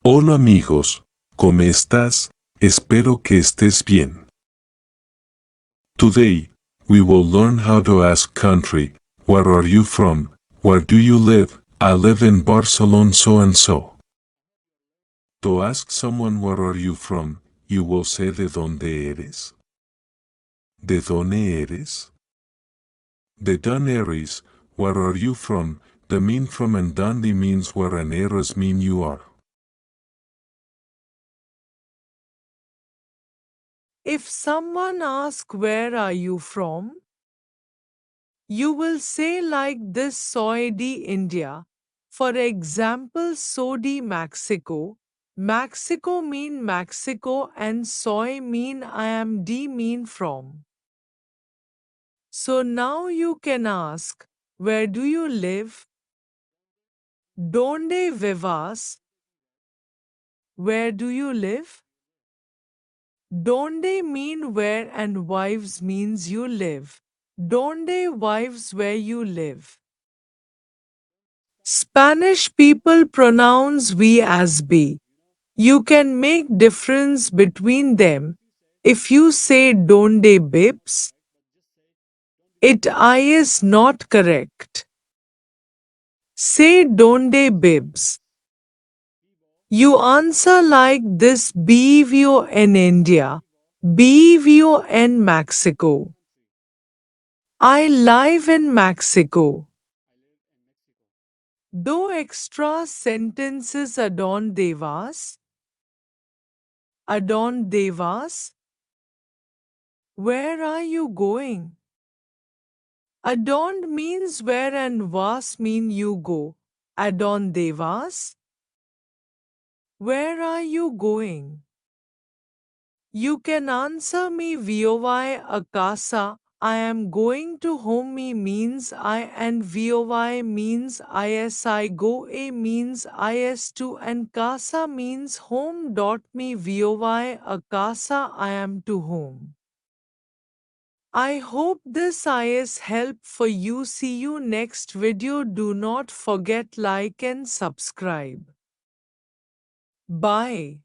Hola amigos, ¿cómo estás? Espero que estés bien. Today, we will learn how to ask country, where are you from, where do you live, I live in Barcelona so and so. To ask someone where are you from, you will say ¿de dónde eres? ¿De dónde eres? De dónde eres, where are you from, the mean from and dónde means where and eres mean you are. If someone asks where are you from, you will say like this soy de India. For example, so de Mexico. Mexico mean Mexico and soy mean I am de mean from. So now you can ask, where do you live? Donde vivas? Where do you live? Donde mean where and wives means you live. Donde wives where you live. Spanish people pronounce we as be. You can make difference between them. If you say donde bibs, it I is not correct. Say donde bibs. You answer like this: vivo in India, vivo in Mexico. I live in Mexico. Though extra sentences adorn devas, where are you going? Adorned means where and vas mean you go. Adorn devas, where are you going? You can answer me voi a casa. I am going to home. Me means I and voi means is. I go. A means is to and casa means home. Me voi a casa. I am to home. I hope this is help for you. See you next video. Do not forget like and subscribe. Bye.